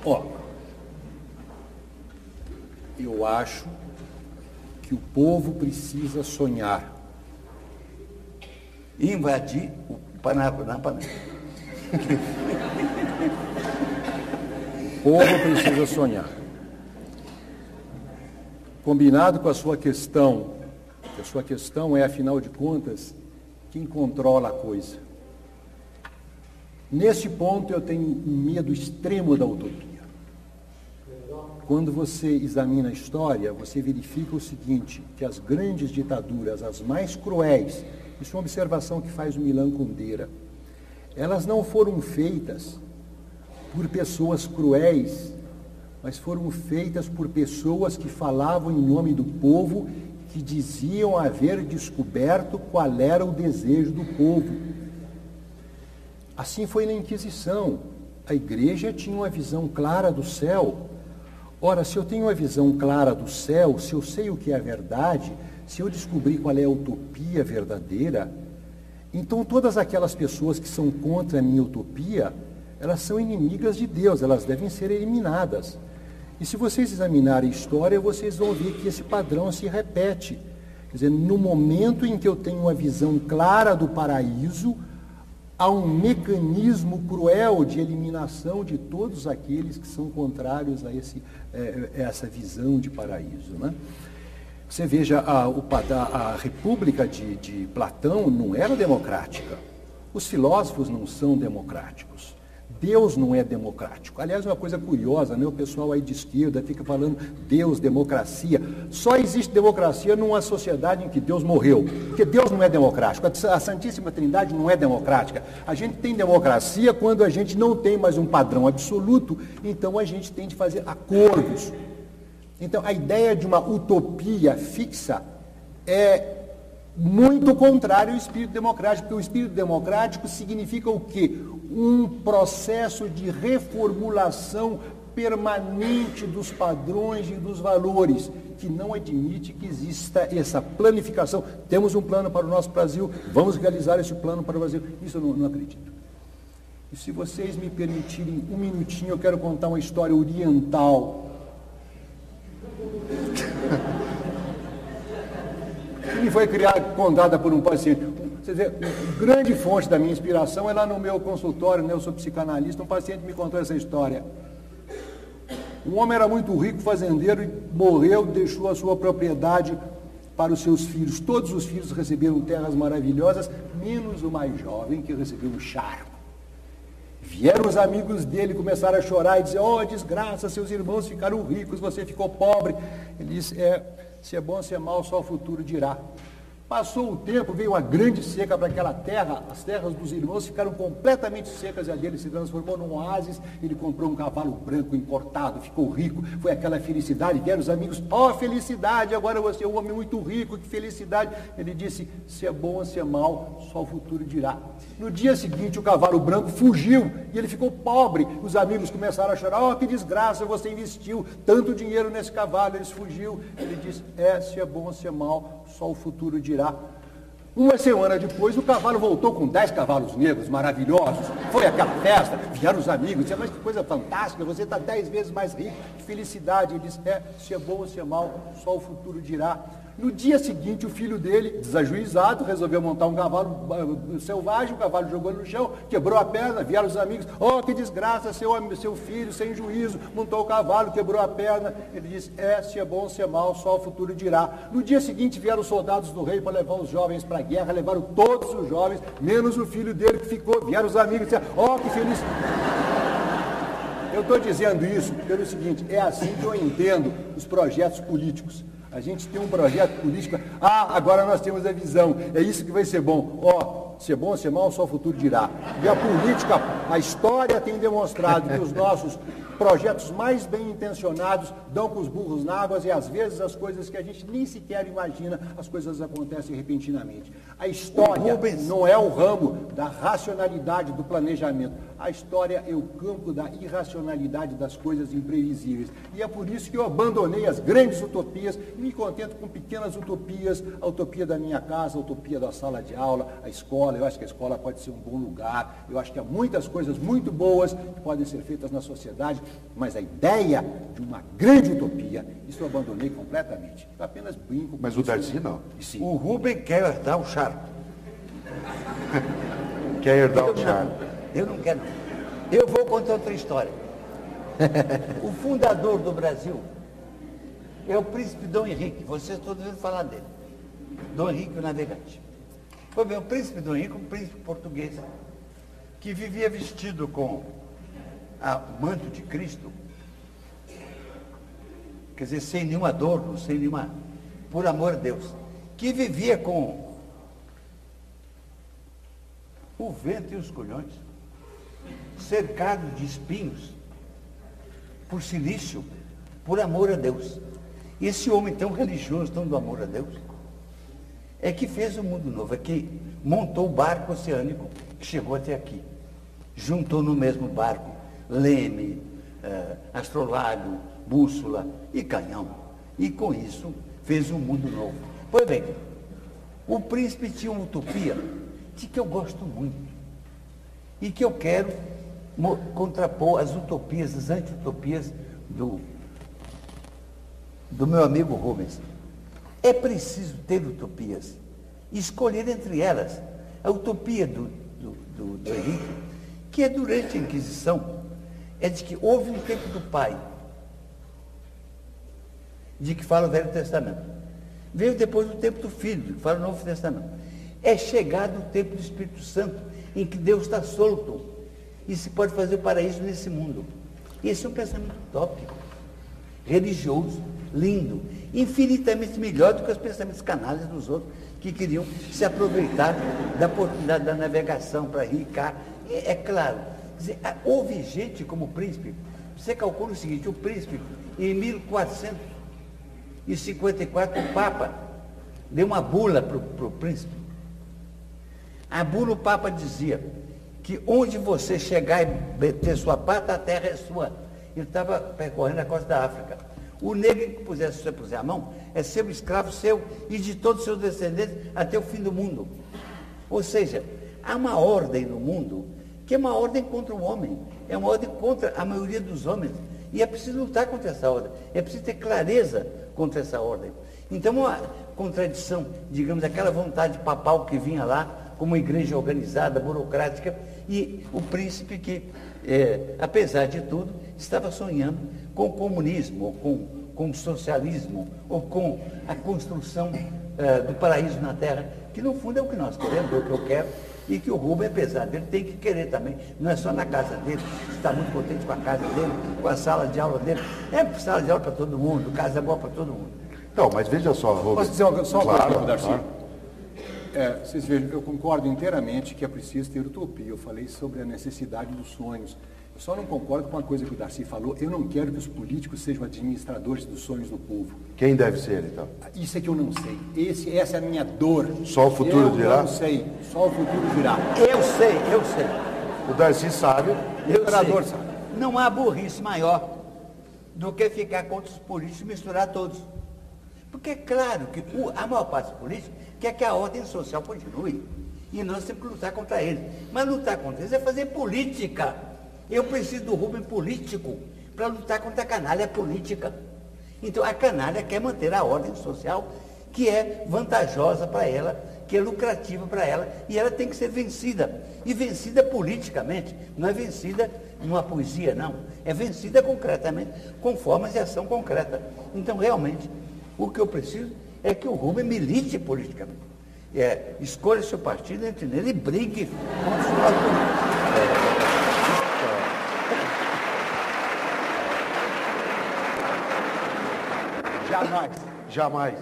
Ó, eu acho que o povo precisa sonhar. Invadir o Paraná. O povo precisa sonhar. Combinado com a sua questão, que a sua questão é, afinal de contas, quem controla a coisa. Nesse ponto eu tenho um medo extremo da utopia. Quando você examina a história, você verifica o seguinte, que as grandes ditaduras, as mais cruéis, isso é uma observação que faz o Milan Kundera, elas não foram feitas por pessoas cruéis, mas foram feitas por pessoas que falavam em nome do povo, que diziam haver descoberto qual era o desejo do povo. Assim foi na Inquisição. A igreja tinha uma visão clara do céu. Ora, se eu tenho uma visão clara do céu, se eu sei o que é a verdade, se eu descobrir qual é a utopia verdadeira, então todas aquelas pessoas que são contra a minha utopia, elas são inimigas de Deus, elas devem ser eliminadas. E se vocês examinarem a história, vocês vão ver que esse padrão se repete. Quer dizer, no momento em que eu tenho uma visão clara do paraíso, há um mecanismo cruel de eliminação de todos aqueles que são contrários a essa visão de paraíso, né? Você veja, a República de Platão não era democrática. Os filósofos não são democráticos. Deus não é democrático. Aliás, uma coisa curiosa, né? O pessoal aí de esquerda fica falando Deus, democracia. Só existe democracia numa sociedade em que Deus morreu. Porque Deus não é democrático. A Santíssima Trindade não é democrática. A gente tem democracia quando a gente não tem mais um padrão absoluto, então a gente tem de fazer acordos. Então, a ideia de uma utopia fixa é muito contrário ao espírito democrático, porque o espírito democrático significa o quê? Um processo de reformulação permanente dos padrões e dos valores, que não admite que exista essa planificação. Temos um plano para o nosso Brasil, vamos realizar esse plano para o Brasil. Isso eu não acredito. E se vocês me permitirem um minutinho, eu quero contar uma história oriental. Que foi contada por um paciente. Você vê, a grande fonte da minha inspiração é lá no meu consultório, né? Eu sou psicanalista, um paciente me contou essa história. Um homem era muito rico, fazendeiro, e morreu, deixou a sua propriedade para os seus filhos. Todos os filhos receberam terras maravilhosas, menos o mais jovem, que recebeu um charco. Vieram os amigos dele, começaram a chorar e dizer: oh, desgraça, seus irmãos ficaram ricos, você ficou pobre. Ele disse: se é bom, se é mal, só o futuro dirá. Passou o tempo, veio uma grande seca para aquela terra, as terras dos irmãos ficaram completamente secas e a dele se transformou num oásis. Ele comprou um cavalo branco importado, ficou rico, foi aquela felicidade. Vieram os amigos: oh, felicidade, agora você é um homem muito rico, que felicidade. Ele disse: se é bom ou se é mal, só o futuro dirá. No dia seguinte, o cavalo branco fugiu e ele ficou pobre. Os amigos começaram a chorar: oh, que desgraça, você investiu tanto dinheiro nesse cavalo, ele fugiu. Ele disse: se é bom ou se é mal, só o futuro dirá. Uma semana depois, o cavalo voltou com 10 cavalos negros maravilhosos. Foi aquela festa, vieram os amigos, disseram: mas que coisa fantástica, você está 10 vezes mais rico, que felicidade. Ele disse: se é bom ou se é mal, só o futuro dirá. No dia seguinte, o filho dele, desajuizado, resolveu montar um cavalo selvagem. O cavalo jogou no chão, quebrou a perna. Vieram os amigos: oh, que desgraça, seu filho sem juízo, montou o cavalo, quebrou a perna. Ele disse: se é bom, se é mal, só o futuro dirá. No dia seguinte, vieram os soldados do rei para levar os jovens para a guerra. Levaram todos os jovens, menos o filho dele que ficou. Vieram os amigos e disseram: oh, que feliz. Eu estou dizendo isso pelo seguinte: é assim que eu entendo os projetos políticos. A gente tem um projeto político, agora nós temos a visão, é isso que vai ser bom. Se é bom, se é mal, só o futuro dirá. E a política, a história tem demonstrado que os nossos projetos mais bem intencionados dão com os burros na água, e às vezes as coisas que a gente nem sequer imagina, as coisas acontecem repentinamente. A história Rubens. não é o ramo da racionalidade do planejamento. A história é o campo da irracionalidade das coisas imprevisíveis. E é por isso que eu abandonei as grandes utopias e me contento com pequenas utopias, a utopia da minha casa, a utopia da sala de aula, a escola. Eu acho que a escola pode ser um bom lugar. Eu acho que há muitas coisas muito boas que podem ser feitas na sociedade, mas a ideia de uma grande utopia, isso eu abandonei completamente. Eu apenas brinco com Mas o Darcy não. Sim. O Rubem quer herdar o charco. Quer herdar Eu o charme. Eu não quero. Eu vou contar outra história. O fundador do Brasil é o príncipe Dom Henrique. Vocês estão ouvindo falar dele. Dom Henrique o Navegante. Foi bem, o príncipe Dom Henrique, um príncipe português, que vivia vestido com o manto de Cristo, quer dizer, sem nenhum adorno, sem nenhuma, por amor a Deus, que vivia com o vento e os colhões, cercado de espinhos, por silício, por amor a Deus. Esse homem tão religioso, tão do amor a Deus, é que fez o mundo novo, é que montou o barco oceânico que chegou até aqui. Juntou no mesmo barco leme, astrolábio, bússola e canhão. E com isso fez um mundo novo. Pois bem, o príncipe tinha uma utopia de que eu gosto muito e que eu quero contrapor as utopias, as anti-utopias do meu amigo Rubens. É preciso ter utopias e escolher entre elas a utopia do Henrique, que é durante a Inquisição, é de que houve um tempo do Pai, de que fala o Velho Testamento. Veio depois o tempo do Filho, de que fala o Novo Testamento. É chegado o tempo do Espírito Santo, em que Deus está solto e se pode fazer o paraíso nesse mundo. Esse é um pensamento utópico, religioso, lindo, infinitamente melhor do que os pensamentos canalhas dos outros que queriam se aproveitar da oportunidade da navegação para ricar. É claro, quer dizer, houve gente como o príncipe. Você calcula o seguinte: o príncipe, em 1454, o Papa deu uma bula para o príncipe. A bula, o Papa dizia que onde você chegar e meter sua pata, a terra é sua. Ele estava percorrendo a costa da África. O negro que você puser a mão é seu escravo seu e de todos os seus descendentes até o fim do mundo. Ou seja, há uma ordem no mundo que é uma ordem contra o homem, é uma ordem contra a maioria dos homens. E é preciso lutar contra essa ordem, é preciso ter clareza contra essa ordem. Então, uma contradição, digamos, aquela vontade papal que vinha lá, como uma igreja organizada, burocrática, e o príncipe que, apesar de tudo, estava sonhando com o comunismo, ou com o socialismo, ou com a construção do paraíso na Terra, que no fundo é o que nós queremos, é o que eu quero, e que o Rubem, apesar dele, tem que querer também. Não é só na casa dele, está muito contente com a casa dele, com a sala de aula dele. É sala de aula para todo mundo, casa boa para todo mundo. Não, mas veja só, Rubens. Posso dizer só uma coisa, Darcy? Claro. Vocês vejam, eu concordo inteiramente que é preciso ter utopia. Eu falei sobre a necessidade dos sonhos. Eu só não concordo com uma coisa que o Darcy falou. Eu não quero que os políticos sejam administradores dos sonhos do povo. Quem deve ser, então? Isso é que eu não sei. Essa é a minha dor. Só o futuro dirá? Eu não sei. Só o futuro dirá. Eu sei. O Darcy sabe. O imperador sabe. Não há burrice maior do que ficar contra os políticos e misturar todos. Porque é claro que a maior parte dos políticos quer que a ordem social continue. E nós temos que lutar contra eles. Mas lutar contra eles é fazer política. Eu preciso do Rubem político para lutar contra a canalha política. Então a canalha quer manter a ordem social que é vantajosa para ela, que é lucrativa para ela, e ela tem que ser vencida. E vencida politicamente, não é vencida numa poesia, não. É vencida concretamente, com formas de ação concreta. Então, realmente, o que eu preciso é que o Rubem milite politicamente. Escolha seu partido, entre nele e brigue contra o seu lado político. Jamais. Jamais.